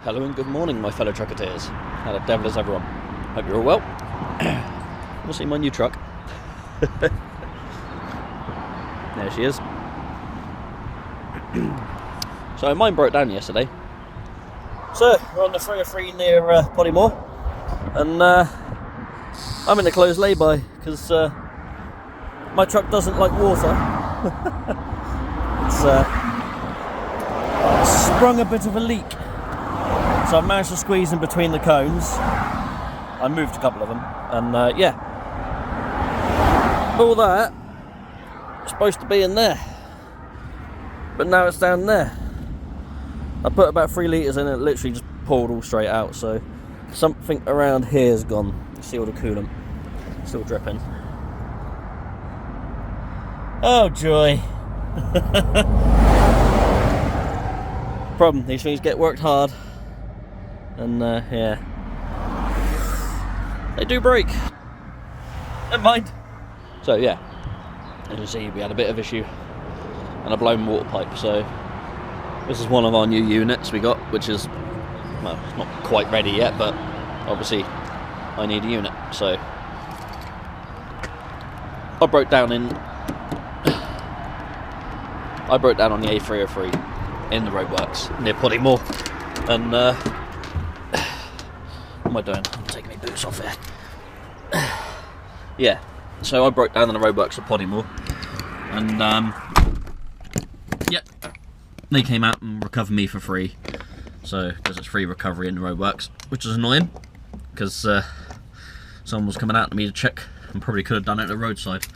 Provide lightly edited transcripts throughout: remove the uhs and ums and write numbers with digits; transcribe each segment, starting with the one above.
Hello and good morning, my fellow trucketeers. How the devil is everyone? Hope you're all well. We'll see my new truck. There she is. So mine broke down yesterday. So we're on the 303 near Podimore, and I'm in a closed lay-by because my truck doesn't like water. It's sprung a bit of a leak. So I managed to squeeze in between the cones. I moved a couple of them, and yeah, all that was supposed to be in there, but now it's down there. I put about 3 litres in, and it literally just poured all straight out. So something around here is gone. You see all the coolant still dripping. Oh joy! Problem: these things get worked hard. And yeah, they do break. Never mind. So yeah, as you see, we had a bit of issue and a blown water pipe. So this is one of our new units we got, which is, well, it's not quite ready yet, but obviously I need a unit. So I broke down on the A303 in the Roadworks near Podimore, and what am I doing? I'm taking my boots off here. Yeah, so I broke down on the Roadworks at Podimore, and yeah, they came out and recovered me for free. So because it's free recovery in the Roadworks, which is annoying because someone was coming out to me to check and probably could have done it at the roadside,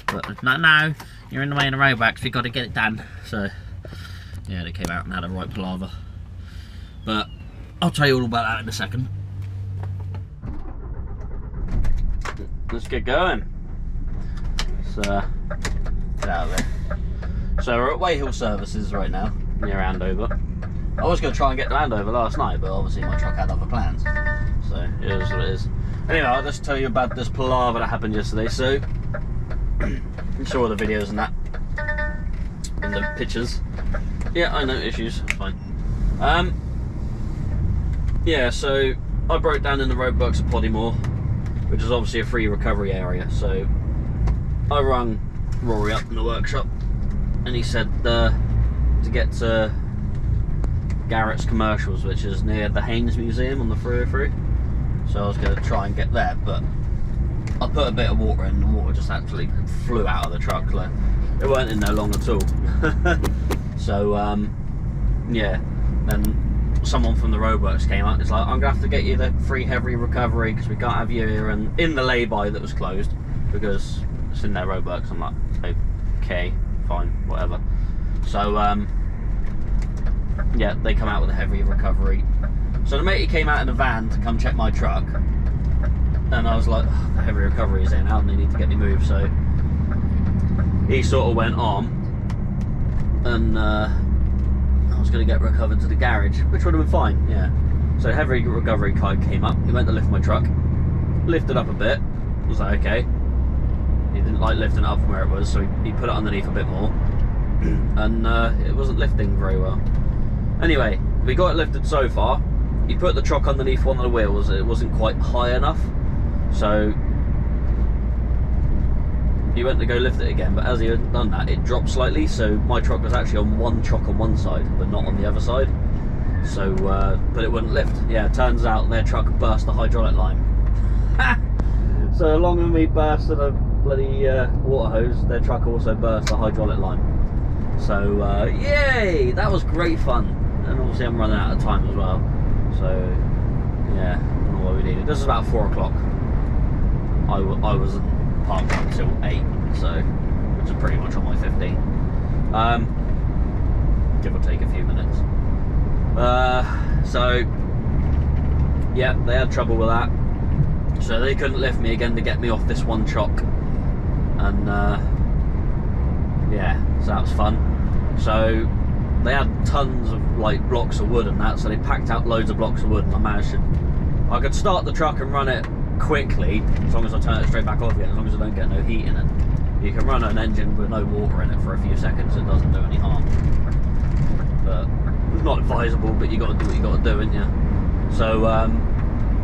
but no, you're in the way of the Roadworks, we've got to get it done. So yeah, they came out and had a right palaver, but I'll tell you all about that in a second. Let's get going. So, get out of there. So we're at Wayhill Services right now, near Andover. I was going to try and get to Andover last night, but obviously my truck had other plans. So, it is what it is. Anyway, I'll just tell you about this palaver that happened yesterday. So, you saw the videos and that, and the pictures. Yeah, I know, issues, fine. Yeah, so I broke down in the Roadworks at Podimore, which is obviously a free recovery area. So I rang Rory up in the workshop, and he said to get to Garrett's Commercials, which is near the Cains Museum on the 303. So I was going to try and get there, but I put a bit of water in, the water just actually flew out of the truck. Like, it weren't in there long at all. So yeah, then someone from the Roadworks came up. It's like, I'm gonna have to get you the free heavy recovery because we can't have you here and in the lay-by that was closed because it's in their Roadworks. I'm like, okay, fine, whatever. So yeah, they come out with a heavy recovery. So the matey came out in a van to come check my truck, and I was like, oh, the heavy recovery is in now and they need to get me moved. So he sort of went on, and I was going to get recovered to the garage, which would have been fine, yeah. So heavy recovery guy came up, he went to lift my truck, lifted up a bit, I was like, okay. He didn't like lifting it up from where it was, so he put it underneath a bit more, and it wasn't lifting very well. Anyway, we got it lifted so far. He put the truck underneath one of the wheels, it wasn't quite high enough, so he went to go lift it again, but as he had done that, it dropped slightly, so my truck was actually on one chock on one side, but not on the other side. So, but it wouldn't lift. Yeah, it turns out their truck burst the hydraulic line. So along with me bursting a bloody water hose, their truck also burst the hydraulic line. So, yay! That was great fun. And obviously I'm running out of time as well. So, yeah, I don't know what we needed. This is about 4 o'clock. I wasn't parked until 8, so which is pretty much on my 15, give or take a few minutes. So yeah, they had trouble with that, so they couldn't lift me again to get me off this one chock, and yeah, so that was fun. So they had tons of like blocks of wood and that, so they packed out loads of blocks of wood, and I could start the truck and run it quickly, as long as I turn it straight back off again, as long as I don't get no heat in it. You can run an engine with no water in it for a few seconds, it doesn't do any harm. But not advisable, but you got to do what you got to do, ain't you? So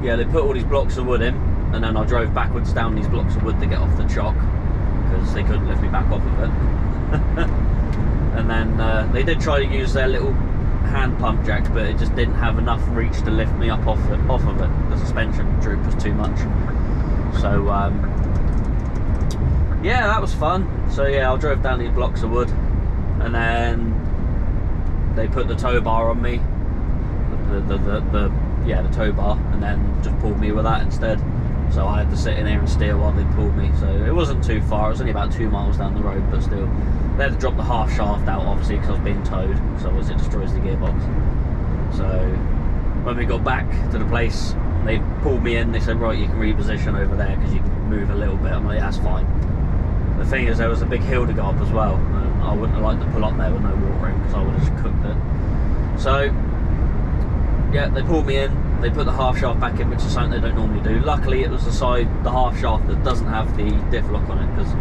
yeah, they put all these blocks of wood in, and then I drove backwards down these blocks of wood to get off the chock because they couldn't lift me back off of it. And then they did try to use their little hand pump jack, but it just didn't have enough reach to lift me up off of it. The suspension droop was too much. So yeah, that was fun. So yeah, I drove down these blocks of wood, and then they put the tow bar on me, the tow bar, and then just pulled me with that instead. So I had to sit in here and steer while they pulled me. So it wasn't too far, it was only about 2 miles down the road, but still. They had to drop the half shaft out, obviously, because I was being towed, because otherwise it destroys the gearbox. So when we got back to the place, they pulled me in, they said, right, you can reposition over there because you can move a little bit. I'm like, yeah, that's fine. The thing is, there was a big hill to go up as well, and I wouldn't have liked to pull up there with no water in, because I would have just cooked it. So yeah, they pulled me in, they put the half shaft back in, which is something they don't normally do. Luckily it was the half shaft that doesn't have the diff lock on it, because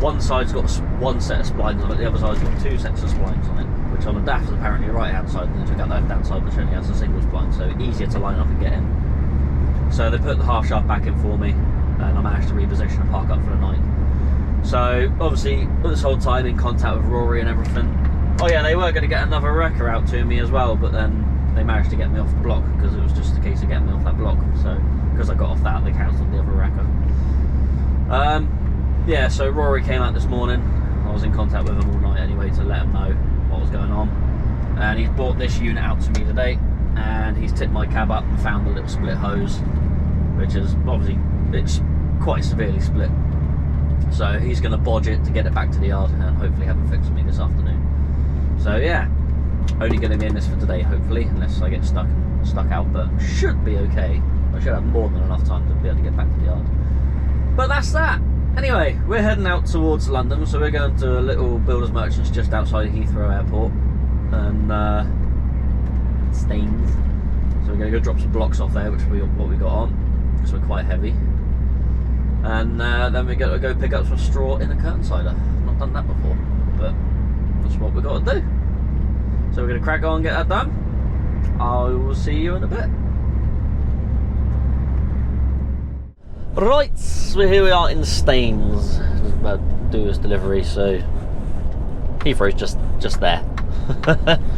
one side's got one set of splines on it, the other side's got 2 sets of splines on it, which on the DAF is apparently the right hand side, and they took out the left hand side, which only has a single spline, so easier to line up and get in. So they put the half shaft back in for me, and I managed to reposition and park up for the night. So obviously this whole time in contact with Rory and everything. Oh yeah, they were going to get another wrecker out to me as well, but then they managed to get me off the block, because it was just a case of getting me off that block. So because I got off that, they cancelled the other wrecker. Yeah, so Rory came out this morning. I was in contact with him all night anyway to let him know what was going on, and he's brought this unit out to me today, and he's tipped my cab up and found the little split hose, which is obviously, it's quite severely split. So he's going to bodge it to get it back to the yard and hopefully have it fixed for me this afternoon. So yeah, only going to be in this for today hopefully, unless I get stuck out, but should be okay. I should have more than enough time to be able to get back to the yard. But that's that. Anyway, we're heading out towards London, so we're going to a little builder's merchants just outside Heathrow Airport, and Staines. So we're going to go drop some blocks off there, which is what we got on, because we're quite heavy. And then we're going to go pick up some straw in a curtain cider. I've not done that before, but that's what we've got to do. So we're going to crack on and get that done. I will see you in a bit. Right, so here we are in Staines. Just about to do this delivery, so Heathrow's just there,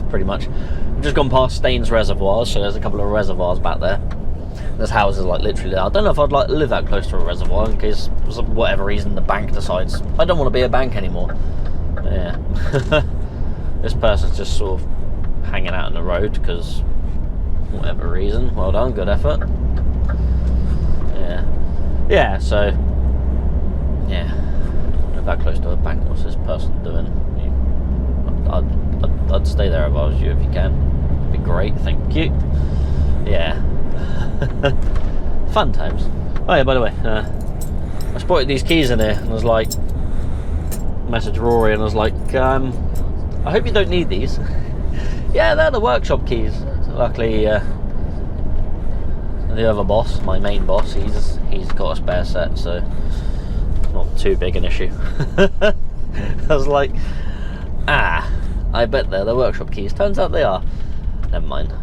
pretty much. We've just gone past Staines reservoirs, so there's a couple of reservoirs back there. There's houses like literally there. I don't know if I'd like to live that close to a reservoir, in case for whatever reason the bank decides I don't want to be a bank anymore. Yeah. This person's just sort of hanging out on the road because whatever reason. Well done, good effort. Yeah, so yeah, live that close to a bank. What's this person doing? I'd stay there if I was you, if you can. It'd be great, thank you. Yeah. Fun times. Oh yeah, by the way, I spotted these keys in here, and I was like, messaged Rory, and I was like, I hope you don't need these. Yeah, they're the workshop keys. Luckily, the other boss, my main boss, he's got a spare set, so it's not too big an issue. I was like, I bet they're the workshop keys. Turns out they are. Never mind.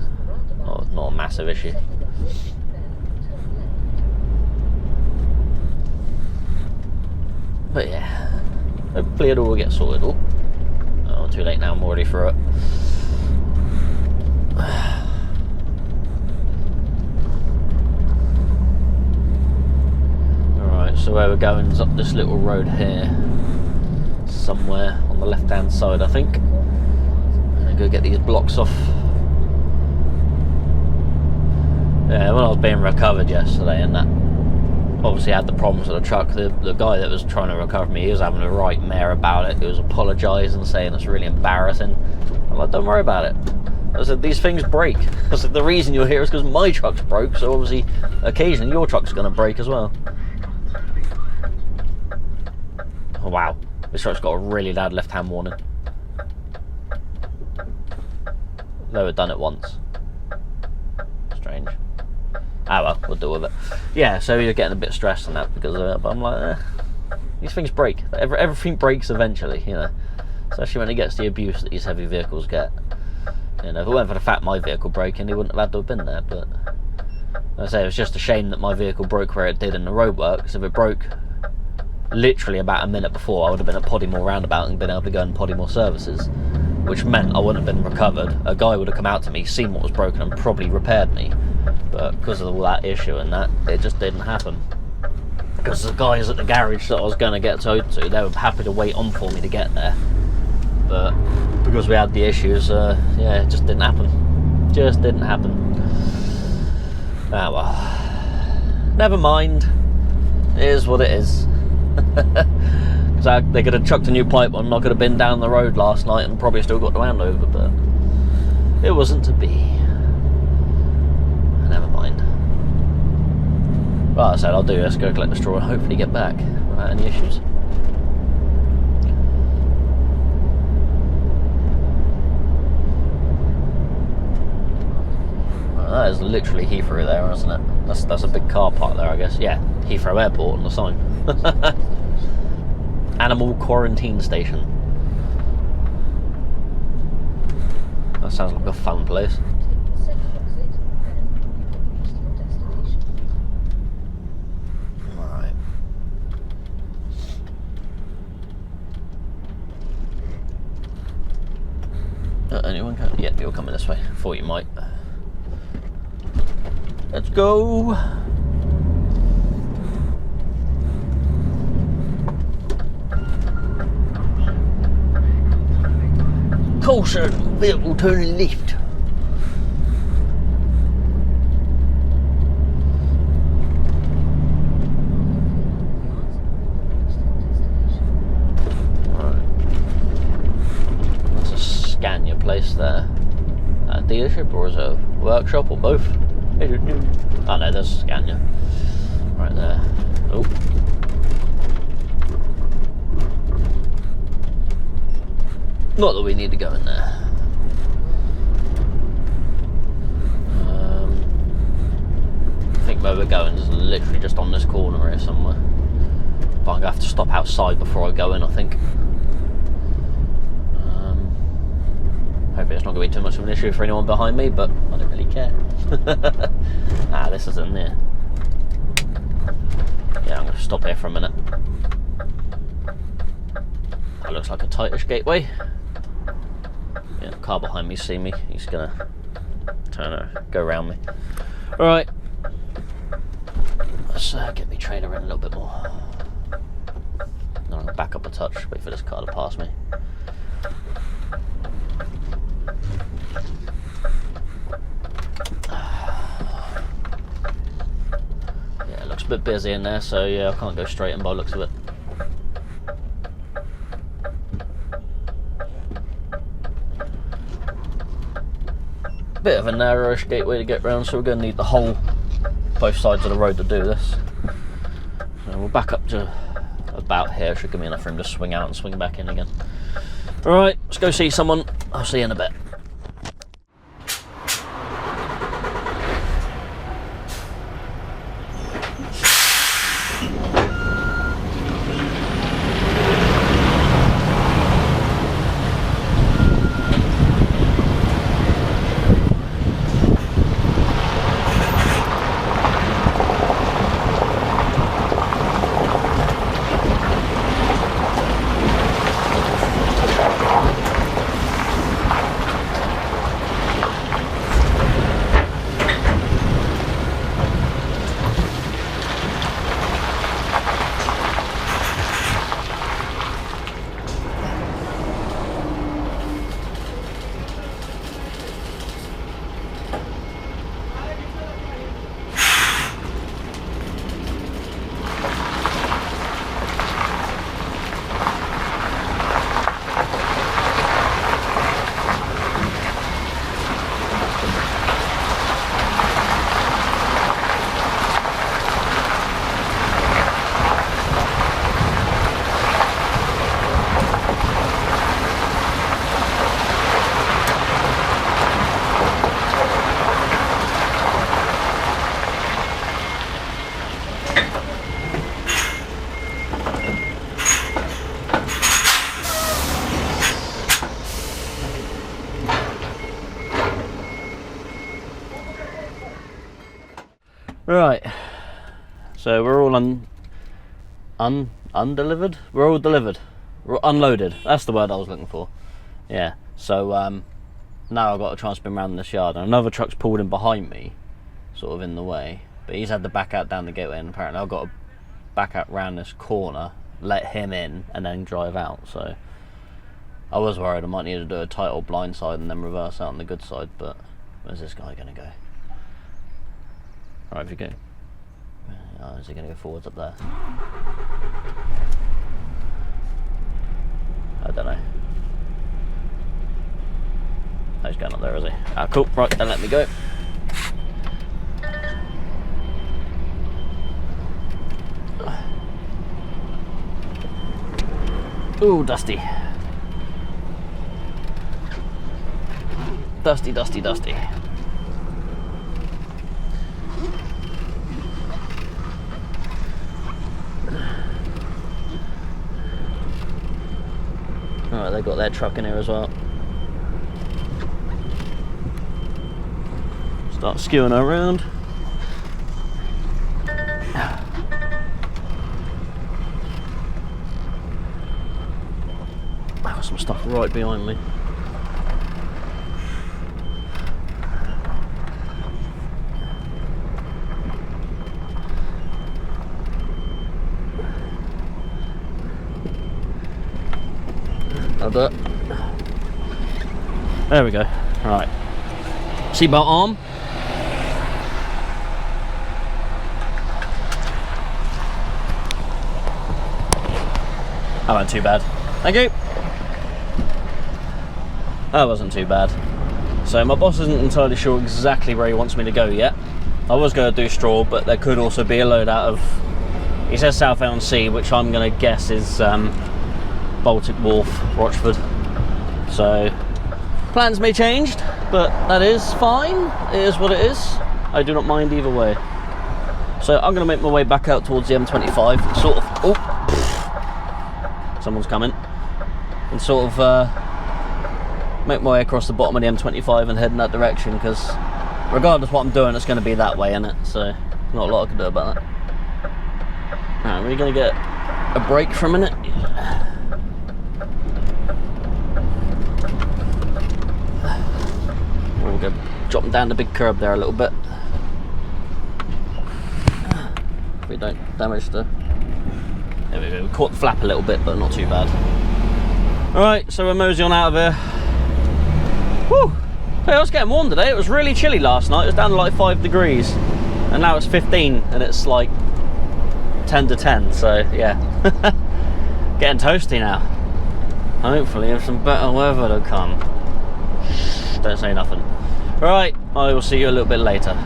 Not a massive issue. But yeah, hopefully it all will get sorted. Oh, too late now, I'm already through it. Alright, so where we're going is up this little road here, somewhere on the left hand side I think. I'm gonna go get these blocks off. Yeah, when I was being recovered yesterday, and that obviously had the problems with the truck, the guy that was trying to recover me, he was having a right mare about it. He was apologising, saying it's really embarrassing. I'm like, don't worry about it. I said, these things break. I said, the reason you're here is because my truck's broke, so obviously occasionally your truck's going to break as well. Oh, wow, this truck's got a really loud left hand warning. They were done at once. Strange. Ah well, we'll deal with it. Yeah, so you're getting a bit stressed and that because of it, but I'm like, these things break. Everything breaks eventually, you know. Especially when it gets the abuse that these heavy vehicles get. You know, if it weren't for the fact my vehicle broke in, he wouldn't have had to have been there. But I say, it was just a shame that my vehicle broke where it did in the roadwork, because if it broke literally about a minute before, I would have been at Podimore roundabout and been able to go in Podimore services, which meant I wouldn't have been recovered. A guy would have come out to me, seen what was broken, and probably repaired me. But because of all that issue and that, it just didn't happen. Because the guys at the garage that I was going to get towed to, they were happy to wait on for me to get there. But because we had the issues, yeah, it just didn't happen. Just didn't happen. Ah well. Never mind. It is what it is. Because they could have chucked a new pipe on, and I could have been down the road last night and probably still got the hand over, but it wasn't to be. Never mind. Well, I said I'll do this, go collect the straw and hopefully get back without any issues. Well, that is literally Heathrow there, isn't it? That's a big car park there, I guess. Yeah, Heathrow Airport on the sign. Animal quarantine station. That sounds like a fun place. Right. Anyone come? Yeah, you're coming this way. Thought you might. Let's go. Caution, vehicle turning left. Right. That's a Scania place there. A dealership, or is it a workshop, or both? Oh no, there's Scania. Right there. Oh. Not that we need to go in there. I think where we're going is literally just on this corner here somewhere. But I'm going to have to stop outside before I go in, I think. Hopefully it's not going to be too much of an issue for anyone behind me, but I don't really care. Ah, this isn't there. Yeah, I'm going to stop here for a minute. That looks like a tightish gateway. Yeah, the car behind me see me. He's gonna go around me. All right, let's get me trailer in a little bit more. Then I'm gonna back up a touch. Wait for this car to pass me. Yeah, it looks a bit busy in there, so yeah, I can't go straight in by the looks of it. Bit of a narrowish gateway to get round, so we're going to need the whole both sides of the road to do this. So we'll back up to about here. Should give me enough room to swing out and swing back in again. Alright, let's go see someone. I'll see you in a bit. Right, so we're all undelivered? We're all delivered. We're unloaded. That's the word I was looking for. Yeah, so now I've got to try and spin around in this yard, and another truck's pulled in behind me, sort of in the way, but he's had to back out down the gateway, and apparently I've got to back out round this corner, let him in, and then drive out. So I was worried I might need to do a Tidal blind side and then reverse out on the good side, but where's this guy going to go? Alright, if you go. Oh, is he going to go forwards up there? I don't know. Oh, he's going up there, is he? Ah, cool. Right, then let me go. Ooh, dusty. Dusty, dusty, dusty. Alright, they got their truck in here as well. Start skewing around. Got some stuff right behind me. I'll do it. There we go. Right. Seatbelt arm. That wasn't too bad. Thank you. That wasn't too bad. So my boss isn't entirely sure exactly where he wants me to go yet. I was going to do Straw, but there could also be a load out of, he says South on Sea, which I'm going to guess is Baltic Wharf, Rochford. So plans may change, but that is fine. It is what it is. I do not mind either way. So I'm going to make my way back out towards the M25, sort of. Oh, someone's coming, and sort of make my way across the bottom of the M25 and head in that direction, because regardless of what I'm doing, it's going to be that way, innit? So not a lot I can do about that. Right, we're going to get a break for a minute. We'll go dropping down the big curb there a little bit. If we don't damage the... There we go, we caught the flap a little bit, but not too bad. Alright, so we're mosey on out of here. Whew! Hey, I was getting warm today. It was really chilly last night. It was down to like 5 degrees. And now it's 15 and it's like 10 to 10, so yeah. Getting toasty now. Hopefully there's some better weather to come. Shh, don't say nothing. Right, I will see you a little bit later.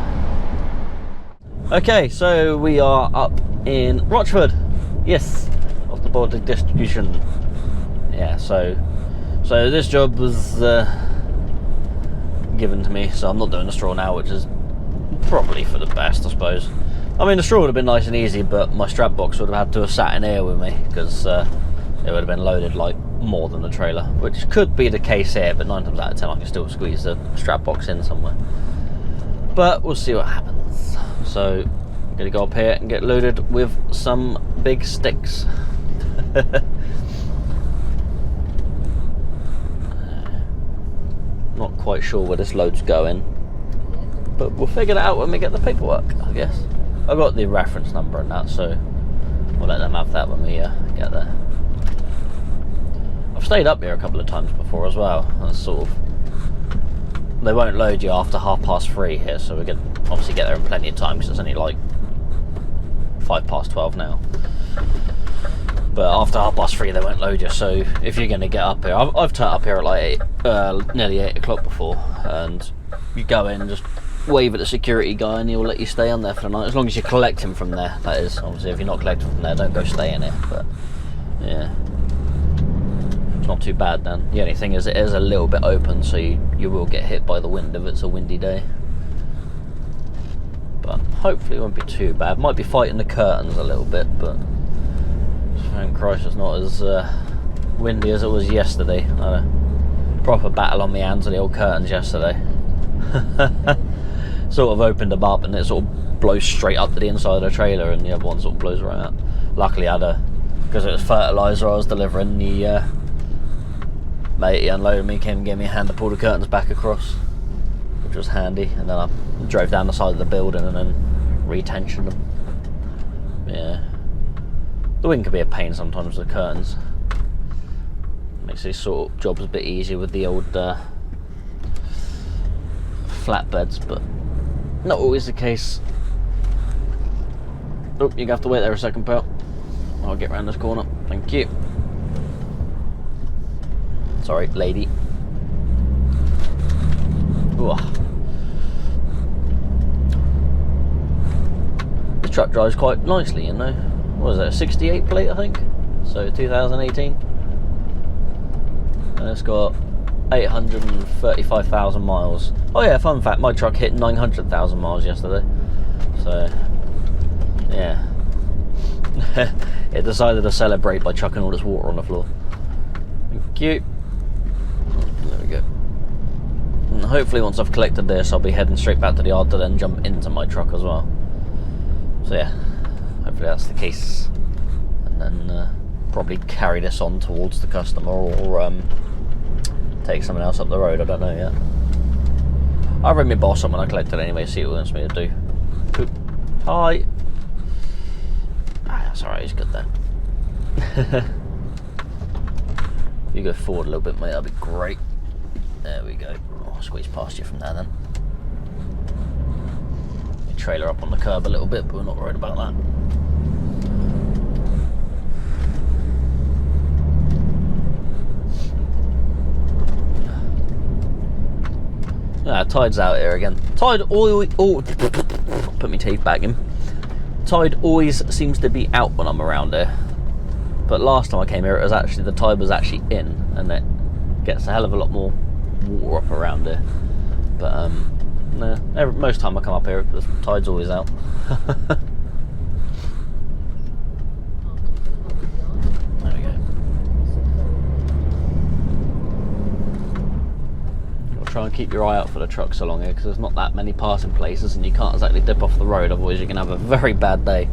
Okay, so we are up in Rochford. Yes, off the Baltic distribution. Yeah, so this job was given to me, so I'm not doing the Straw now, which is probably for the best, I suppose. I mean, the Straw would have been nice and easy, but my strap box would have had to have sat in here with me, because it would have been loaded like more than the trailer, which could be the case here, but 9 times out of 10 I can still squeeze the strap box in somewhere. But we'll see what happens. So I'm going to go up here and get loaded with some big sticks. Not quite sure where this load's going, but we'll figure that out when we get the paperwork, I guess. I've got the reference number and that, so we'll let them have that when we get there. I've stayed up here a couple of times before as well. That's sort of, they won't load you after 3:30 here, so we can obviously get there in plenty of time, because it's only like 12:05 now. But after 3:30 they won't load you, so if you're going to get up here, I've turned up here at like nearly 8 o'clock before, and you go in and just wave at the security guy and he'll let you stay on there for the night, as long as you collect him from there, that is. Obviously if you're not collecting from there, don't go stay in it, but yeah, it's not too bad then. The only thing is it is a little bit open, so you will get hit by the wind if it's a windy day, but hopefully it won't be too bad. Might be fighting the curtains a little bit, but thank Christ it's not as windy as it was yesterday. I had a proper battle on my hands with the old curtains yesterday. sort of opened them up and it sort of blows straight up to the inside of the trailer, and the other one sort of blows right out. Luckily I had because it was fertiliser I was delivering, the mate, he unloaded me, came and gave me a hand to pull the curtains back across, which was handy, and then I drove down the side of the building and then retensioned them. Yeah, the wind can be a pain sometimes with the curtains. Makes these sort of jobs a bit easier with the old flatbeds, but not always the case. Oh, you're gonna have to wait there a second, pal. I'll get round this corner. Thank you. Sorry, lady. Ooh. This truck drives quite nicely, you know. What is it, a 68 plate, I think? So 2018. And it's got 835,000 miles. Oh yeah, fun fact, my truck hit 900,000 miles yesterday. So, yeah. It decided to celebrate by chucking all this water on the floor. Thank you. There we go. And hopefully once I've collected this, I'll be heading straight back to the yard to then jump into my truck as well. So yeah, hopefully that's the case. And then probably carry this on towards the customer, or take someone else up the road, I don't know yet. I'll ring my boss up when I collect it anyway, see what he wants me to do. Oop. Hi. That's alright, he's good then. If you go forward a little bit, mate, that'd be great. There we go. Oh, I'll squeeze past you from there then. You trailer up on the curb a little bit, but we're not worried about that. Tide's out here again. Tide always... Oh, put my teeth back in. Tide always seems to be out when I'm around here. But last time I came here, it was actually, the tide was actually in, and it gets a hell of a lot more water up around here. But no, most time I come up here, the tide's always out. There we go. You'll try and keep your eye out for the trucks along here, because there's not that many passing places, and you can't exactly dip off the road, otherwise you can have a very bad day.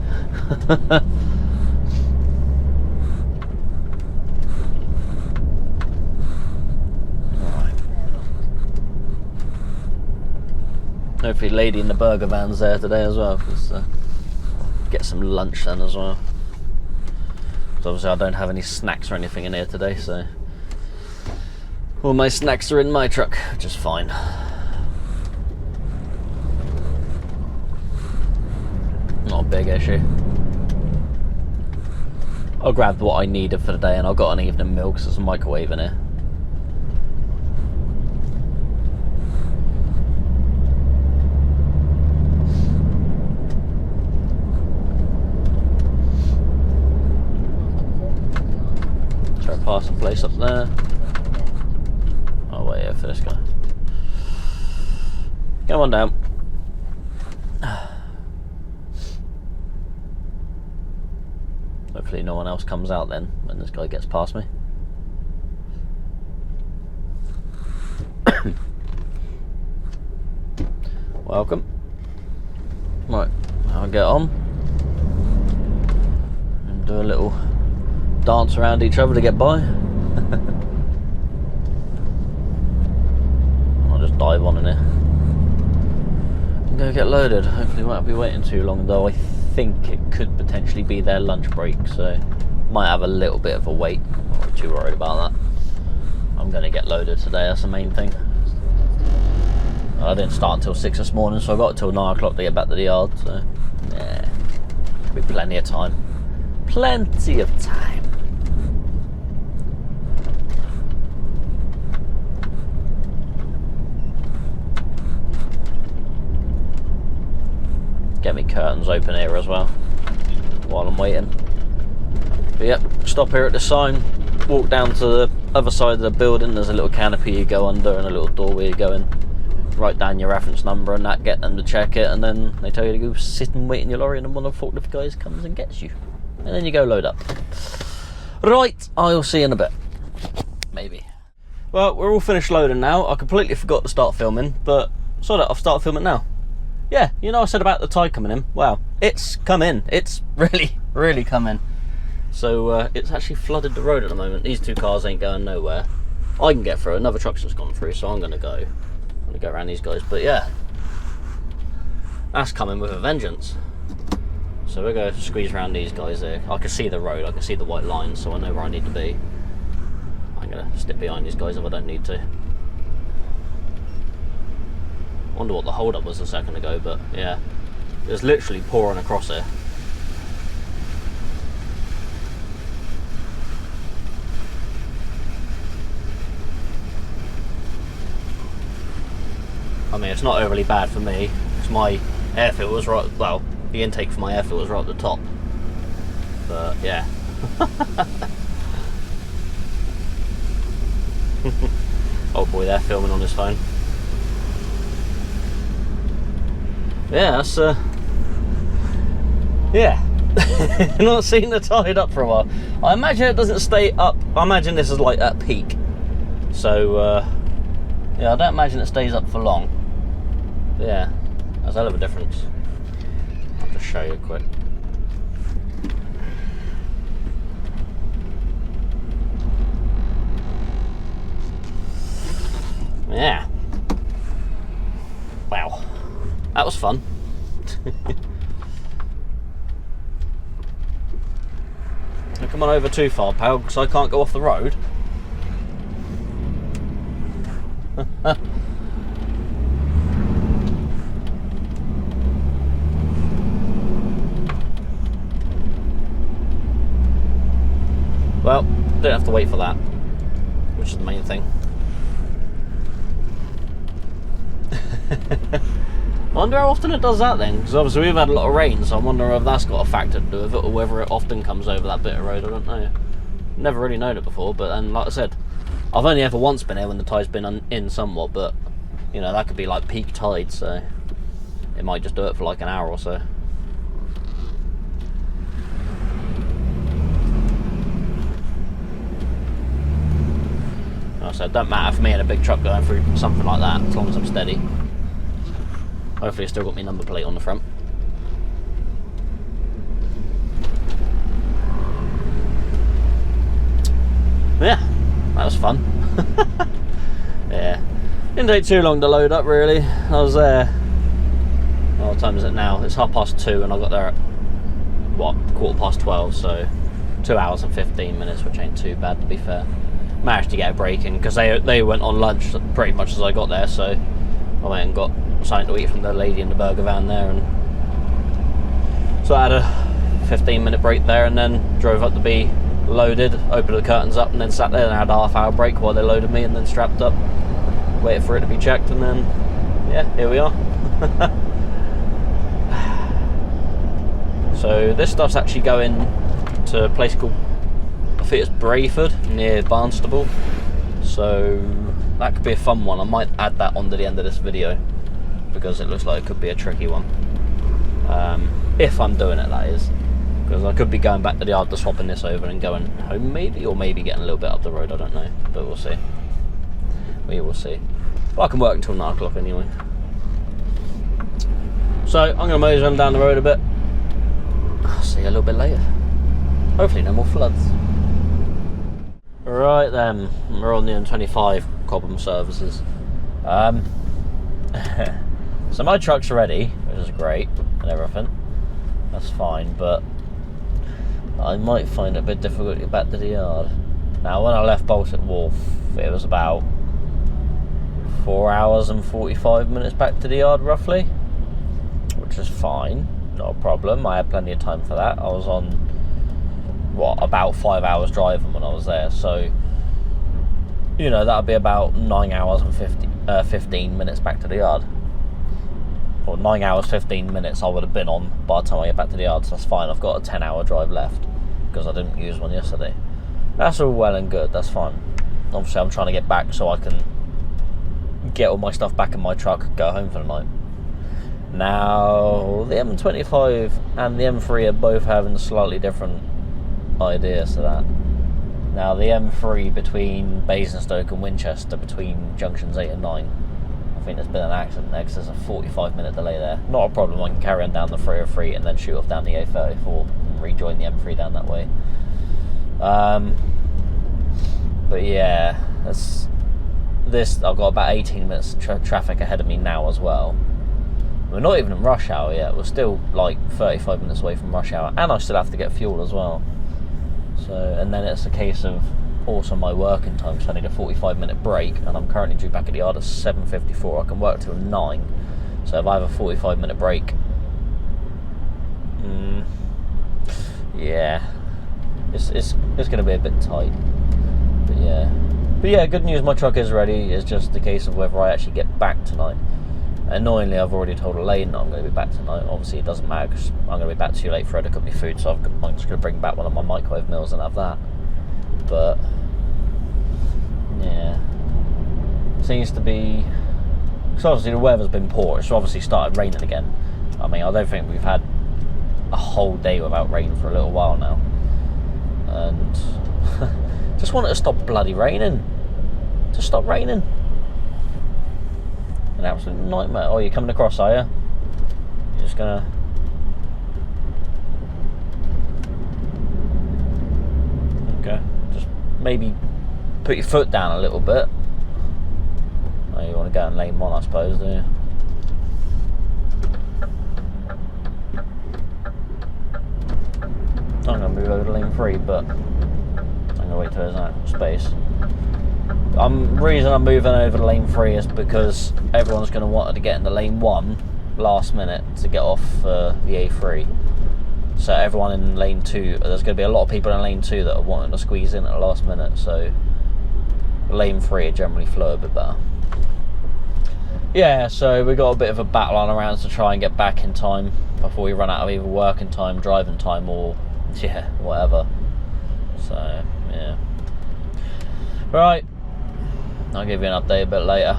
Hopefully lady in the burger van's there today as well, because get some lunch then as well. So obviously I don't have any snacks or anything in here today, so all my snacks are in my truck, which is fine. Not a big issue. I grabbed what I needed for the day, and I got an evening meal because there's a microwave in here. Pass a place up there. Oh wait, yeah, for this guy. Come on down. Hopefully no one else comes out then when this guy gets past me. Welcome. Right, I'll get on and do a little dance around each other to get by. I'll just dive on in here and go get loaded. Hopefully won't be waiting too long, though. I think it could potentially be their lunch break, so might have a little bit of a wait. I'm not too worried about that. I'm going to get loaded today, that's the main thing. I didn't start until 6 this morning, so I got till 9 o'clock to get back to the yard, so yeah, be plenty of time. Plenty of time. Get me curtains open here as well while I'm waiting. But yep, stop here at the sign, walk down to the other side of the building. There's a little canopy you go under and a little doorway you go in. Write down your reference number and that, get them to check it, and then they tell you to go sit and wait in your lorry, and then one of the forklift guys comes and gets you, and then you go load up. Right, I'll see you in a bit. Maybe. Well, we're all finished loading now. I completely forgot to start filming, but so that I've started filming now. yeah, you know, I said about the tide coming in. Well, it's come in. It's really, really come in. So it's actually flooded the road at the moment. These two cars ain't going nowhere. I can get through. Another truck's just gone through, so I'm gonna go around these guys. But yeah, that's coming with a vengeance. So we're going to squeeze around these guys there. I can see the road, I can see the white lines, so I know where I need to be. I'm going to stick behind these guys if I don't need to. Wonder what the hold up was a second ago, but yeah. It was literally pouring across here. I mean, it's not overly bad for me, because my air filter was right, well, the intake for my air filter was right at the top. But yeah. Oh boy, they're filming on his phone. Yeah, that's yeah. Not seen the tide up for a while. I imagine it doesn't stay up. I imagine this is like at peak. So yeah, I don't imagine it stays up for long. But yeah, that's a hell of a difference. I'll just show you quick. Yeah. Wow. That was fun. Don't come on over too far, pal, because I can't go off the road. Well, don't have to wait for that, which is the main thing. I wonder how often it does that then, because obviously we've had a lot of rain, so I wonder if that's got a factor to do with it, or whether it often comes over that bit of road. I don't know. Never really known it before, but then, like I said, I've only ever once been here when the tide's been in somewhat, but you know, that could be like peak tide, so it might just do it for like an hour or so. So it don't matter for me in a big truck going through something like that, as long as I'm steady. Hopefully it's still got my number plate on the front. Yeah, that was fun. Yeah, didn't take too long to load up really. I was there, what time is it now? It's 2:30 and I got there at, what, 12:15, so 2 hours and 15 minutes, which ain't too bad to be fair. Managed to get a break in because they went on lunch pretty much as I got there, so I went and got something to eat from the lady in the burger van there, and so I had a 15-minute break there, and then drove up to be loaded, opened the curtains up, and then sat there and had a half-hour break while they loaded me, and then strapped up, waited for it to be checked, and then yeah, here we are. So this stuff's actually going to a place called, I think it's Brayford, near Barnstable, so that could be a fun one. I might add that on to the end of this video, because it looks like it could be a tricky one. If I'm doing it, that is, because I could be going back to the yard to swapping this over and going home maybe, or maybe getting a little bit up the road, I don't know, but we'll see. We will see. But I can work until 9 o'clock anyway. So I'm going to mosey on down the road a bit. I'll see you a little bit later. Hopefully no more floods. Right then, we're on the M25 Cobham services. So my truck's ready, which is great and everything. That's fine, but I might find it a bit difficult to get back to the yard. Now, when I left Baltic Wharf, it was about 4 hours and 45 minutes back to the yard, roughly, which is fine, not a problem. I had plenty of time for that. I was on, what, about 5 hours driving when I was there, so you know, that'd be about 9 hours and 15 minutes back to the yard. Or 9 hours 15 minutes I would have been on by the time I get back to the yard, so that's fine. I've got a 10-hour drive left because I didn't use one yesterday. That's all well and good, that's fine. Obviously I'm trying to get back so I can get all my stuff back in my truck and go home for the night. Now, the M25 and the M3 are both having slightly different ideas to that. Now, the M3 between Basingstoke and Winchester, between junctions 8 and 9, I think there's been an accident there, because there's a 45-minute delay there. Not a problem, I can carry on down the 303 and then shoot off down the A34 and rejoin the M3 down that way. But yeah, I've got about 18 minutes traffic ahead of me now as well. We're not even in rush hour yet, we're still like 35 minutes away from rush hour, and I still have to get fuel as well. So, and then it's a case of also my working time, so I need a 45-minute break, and I'm currently due back at the yard at 7:54. I can work till 9, so if I have a 45-minute break, yeah, it's going to be a bit tight. But yeah, good news, my truck is ready. It's just the case of whether I actually get back tonight. Annoyingly, I've already told Elaine that I'm going to be back tonight. Obviously, it doesn't matter because I'm going to be back too late for her to cook me food, so I'm just going to bring back one of my microwave meals and have that. But yeah, seems to be, because obviously the weather's been poor. It's obviously started raining again. I mean, I don't think we've had a whole day without rain for a little while now, and just want it to stop bloody raining. Just stop raining. An absolute nightmare. Oh, you're coming across, are you? You're just gonna... Okay. Just maybe put your foot down a little bit. Oh, you want to go in lane 1, I suppose, do you? I'm going to move over to lane 3, but I'm going to wait till there's an actual space. The reason I'm moving over to lane 3 is because everyone's going to want to get into lane 1 last minute to get off the A3. So everyone in lane 2, there's going to be a lot of people in lane 2 that are wanting to squeeze in at the last minute, so lane 3 generally flow a bit better. Yeah, so we got a bit of a battle on around to try and get back in time before we run out of either working time, driving time, or yeah, whatever. So yeah, right, I'll give you an update a bit later.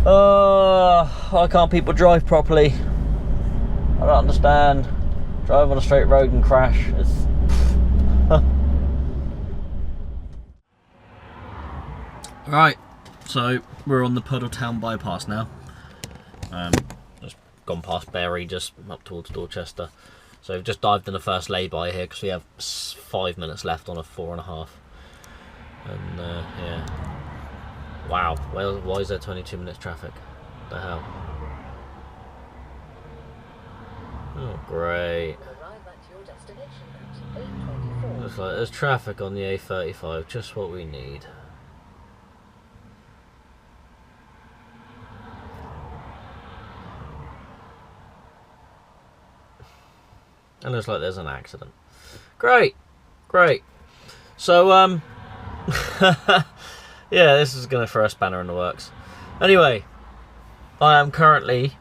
Why can't people drive properly? I don't understand. Drive on a straight road and crash. It's right, so we're on the Puddletown bypass now. Just gone past Bury, just up towards Dorchester. So we've just dived in the first lay-by here because we have 5 minutes left on a 4.5. And yeah, wow. Well, why is there 22 minutes traffic? What the hell? Oh, great. Looks like there's traffic on the A35, just what we need. And looks like there's an accident. Great, great. So, yeah, this is going to throw a spanner in the works. Anyway, I am currently,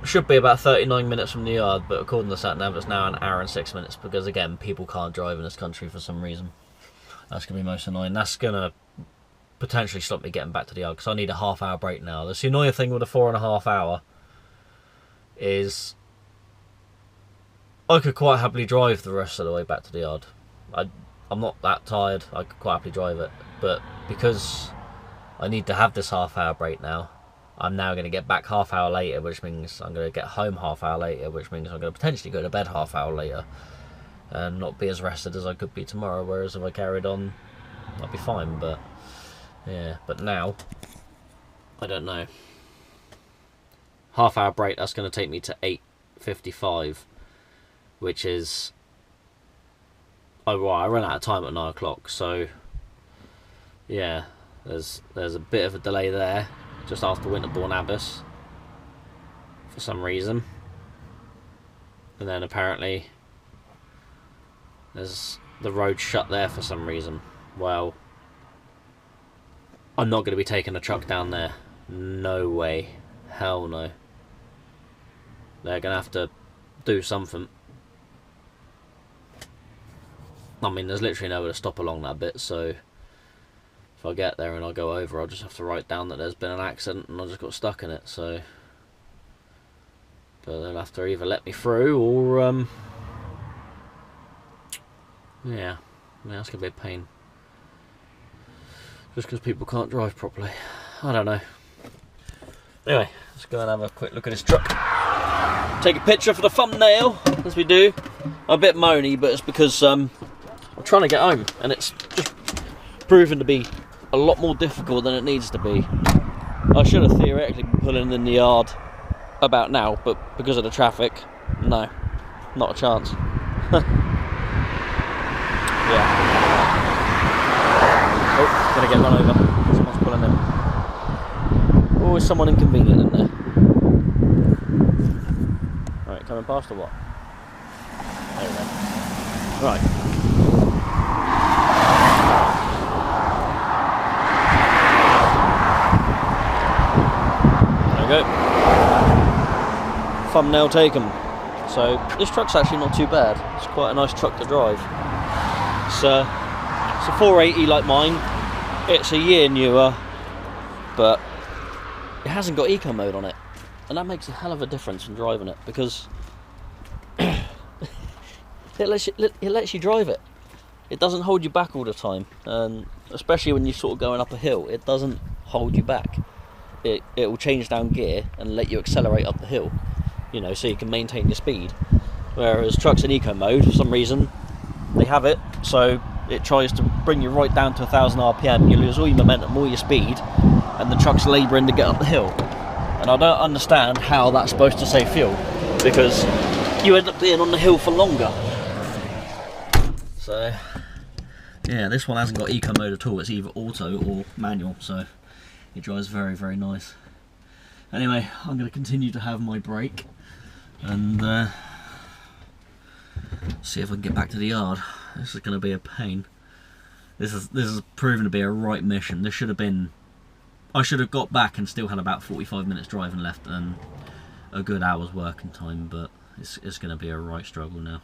should be about 39 minutes from the yard, but according to sat nav, it's now an hour and 6 minutes because, again, people can't drive in this country for some reason. That's going to be most annoying. That's going to potentially stop me getting back to the yard because I need a half-hour break now. The annoying thing with a 4.5 hour is I could quite happily drive the rest of the way back to the yard. I'm not that tired, I could quite happily drive it, but because I need to have this half-hour break now, I'm now going to get back half-hour later, which means I'm going to get home half-hour later, which means I'm going to potentially go to bed half-hour later and not be as rested as I could be tomorrow, whereas if I carried on, I'd be fine. But yeah, but now I don't know. Half-hour break, that's going to take me to 8:55, which is, oh well, I ran out of time at 9 o'clock, so yeah, there's a bit of a delay there just after Winterbourne Abbas for some reason, and then apparently there's the road shut there for some reason. Well, I'm not going to be taking a truck down there, no way, hell no. They're going to have to do something. I mean, there's literally nowhere to stop along that bit, so if I get there and I go over, I'll just have to write down that there's been an accident and I just got stuck in it, so. But they'll have to either let me through or, yeah, that's going to be a pain. just because people can't drive properly. I don't know. Anyway, let's go and have a quick look at this truck. Take a picture for the thumbnail, as we do. I'm a bit moany, but it's because I'm trying to get home, and it's just proven to be a lot more difficult than it needs to be. I should have theoretically been pulling in the yard about now, but because of the traffic, no, not a chance. Yeah. Oh, gonna get run over. Someone's pulling in. Always someone inconvenient in there. Right, coming past or what? There we go. Right. There we go. Thumbnail taken. So this truck's actually not too bad. It's quite a nice truck to drive. It's a 480 like mine. It's a year newer, but it hasn't got eco mode on it, and that makes a hell of a difference in driving it, because it lets you drive it. It doesn't hold you back all the time, and especially when you're sort of going up a hill, it doesn't hold you back. It will change down gear and let you accelerate up the hill, you know, so you can maintain your speed. Whereas trucks in eco mode, for some reason, they have it, so it tries to bring you right down to 1000 RPM. You lose all your momentum, all your speed, and the truck's labouring to get up the hill. And I don't understand how that's supposed to save fuel, because you end up being on the hill for longer. So yeah, this one hasn't got eco mode at all. It's either auto or manual, so it drives very, very nice. Anyway, I'm going to continue to have my break and see if I can get back to the yard. This is going to be a pain. This is proven to be a right mission. This should have been... I should have got back and still had about 45 minutes driving left and a good hour's working time, but it's going to be a right struggle now.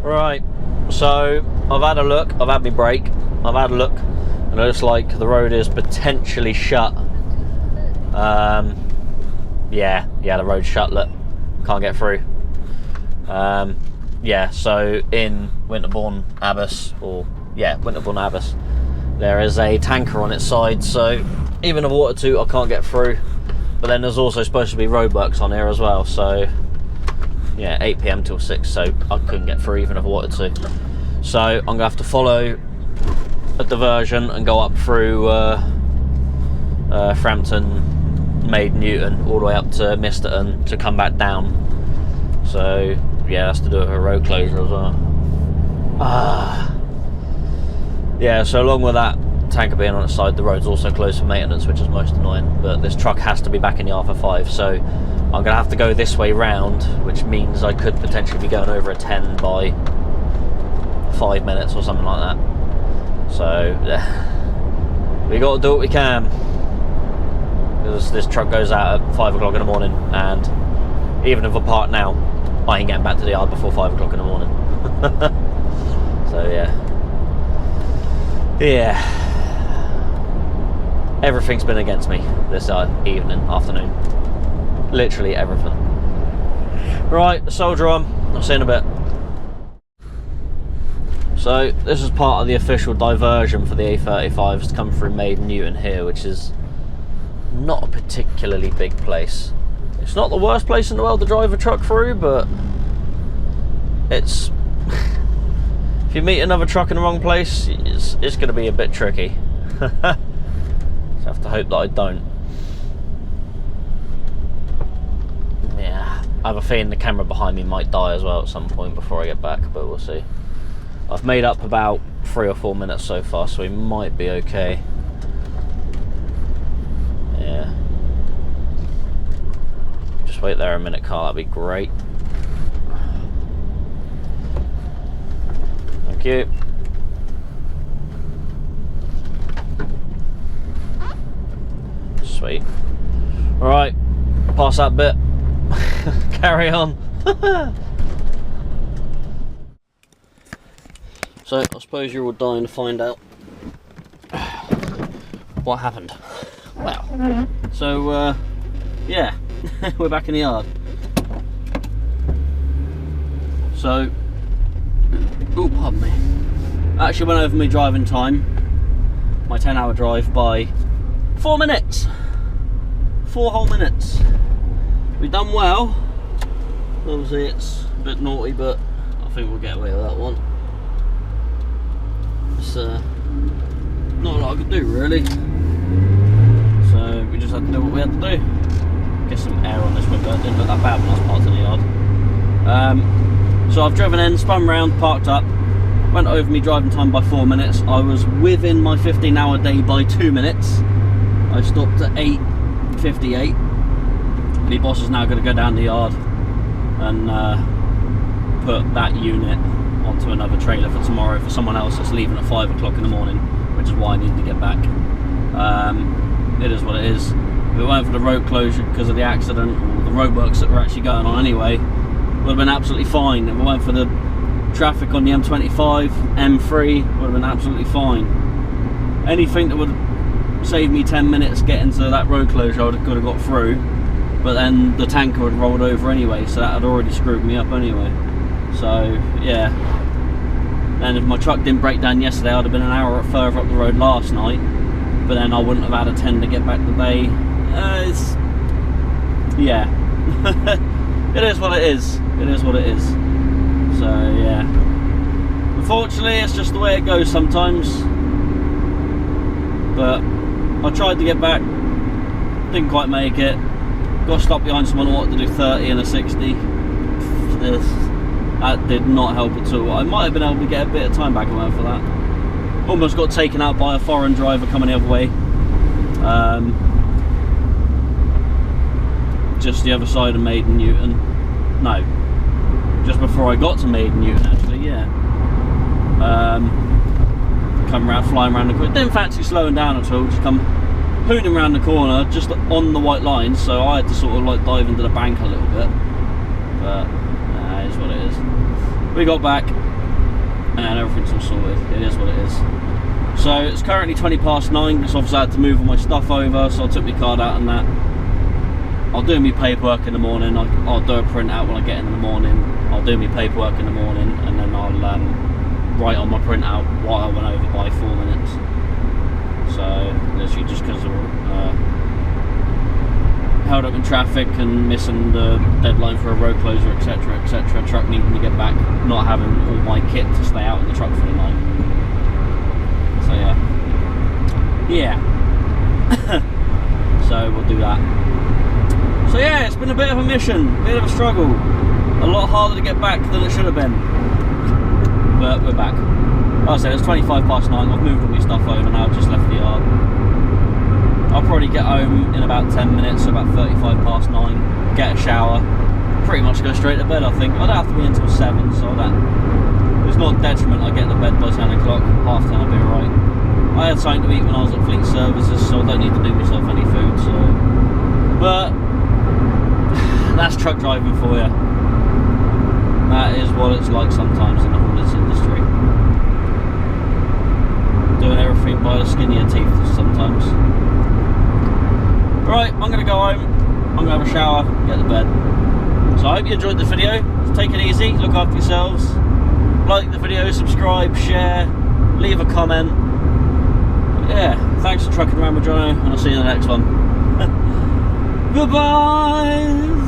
Right, so I've had a look, I've had my break, I've had a look, and it looks like the road is potentially shut. Yeah, the road's shut, look, can't get through. Yeah, so in Winterbourne Abbas, there is a tanker on its side, so even if I wanted to, I can't get through. But then there's also supposed to be roadworks on here as well, so yeah, 8 PM till 6, so I couldn't get through even if I wanted to. So I'm gonna have to follow a diversion and go up through Frampton, Maid Newton, all the way up to Misterton to come back down. So yeah, that's to do with a road closure as well. Yeah, so along with that tanker being on its side, the road's also closed for maintenance, which is most annoying. But this truck has to be back in the yard for 5, so I'm going to have to go this way round, which means I could potentially be going over a 10 by 5 minutes or something like that. So we got to do what we can, because this truck goes out at 5 o'clock in the morning, and even if I park now, I ain't getting back to the yard before 5 o'clock in the morning. So yeah, everything's been against me this afternoon. Literally everything. Right, soldier on. I'll see you in a bit. So this is part of the official diversion for the A35s to come through Maid Newton here, which is not a particularly big place. It's not the worst place in the world to drive a truck through, but it's... if you meet another truck in the wrong place, it's going to be a bit tricky. So I have to hope that I don't. Yeah, I have a feeling the camera behind me might die as well at some point before I get back, but we'll see. I've made up about 3 or 4 minutes so far, so we might be okay. Yeah. Just wait there a minute, Carl, that'd be great. Thank you. Sweet. Alright, pass that bit. Carry on. So, I suppose you're all dying to find out what happened. Well, so, yeah, we're back in the yard. So, oh, pardon me. I actually went over my driving time my 10-hour drive by 4 minutes. 4 whole minutes. We've done well. Obviously it's a bit naughty, but I think we'll get away with that one. It's not a lot I could do really. So we just had to do what we had to do. Get some air on this window. It didn't look that bad when I was parked in the yard. So I've driven in, spun round, parked up, went over me driving time by 4 minutes. I was within my 15-hour day by 2 minutes. I stopped at 8:58. My boss is now going to go down the yard and put that unit onto another trailer for tomorrow for someone else that's leaving at 5 o'clock in the morning, which is why I need to get back. It is what it is. If it weren't for the road closure because of the accident, or the roadworks that were actually going on anyway, it would have been absolutely fine. If it weren't for the traffic on the M25, M3, would have been absolutely fine. Anything that would save me 10 minutes getting to that road closure, I could have got through. But then the tanker had rolled over anyway, so that had already screwed me up anyway. So yeah. And if my truck didn't break down yesterday, I'd have been an hour further up the road last night. But then I wouldn't have had a 10 to get back today. Yeah. It is what it is. It is what it is. So yeah. Unfortunately, it's just the way it goes sometimes. But I tried to get back, didn't quite make it. Got stopped behind someone who wanted to do 30 and a 60. That did not help at all. I might have been able to get a bit of time back away for that. Almost got taken out by a foreign driver coming the other way. Just the other side of Maiden Newton. No, just before I got to Maiden Newton actually, yeah. Come around, flying around the corner. Didn't fancy slowing down at all, just come hooning around the corner, just on the white lines, so I had to sort of like dive into the bank a little bit. But it is what it is. We got back and everything's all sorted. It is what it is. So it's currently 9:20 because obviously I had to move all my stuff over, so I took my card out and that. I'll do my paperwork in the morning. I'll do a printout when I get in the morning. I'll do my paperwork in the morning and then I'll write on my printout what I went over by 4 minutes. So literally just because of held up in traffic and missing the deadline for a road closure, etc, etc, truck needing to get back, not having all my kit to stay out in the truck for the night. So yeah. So we'll do that. So yeah, it's been a bit of a mission, a bit of a struggle, a lot harder to get back than it should have been, but we're back. Like I said, it's 9:25. I've moved all my stuff over now, just left the yard. I'll probably get home in about 10 minutes, so about 9:35, get a shower, pretty much go straight to bed I think. I don't have to be until 7, so it's not a detriment I get to bed by 10 o'clock, half 10 I'll be alright. I had something to eat when I was at Fleet Services, so I don't need to do myself any food, so. But that's truck driving for you. That is what it's like sometimes in the haulage industry. Doing everything by the skin of your teeth sometimes. Right, I'm going to go home, I'm going to have a shower, get to bed. So I hope you enjoyed the video. Take it easy, look after yourselves. Like the video, subscribe, share, leave a comment. Yeah, thanks for trucking around with Jono, and I'll see you in the next one. Goodbye!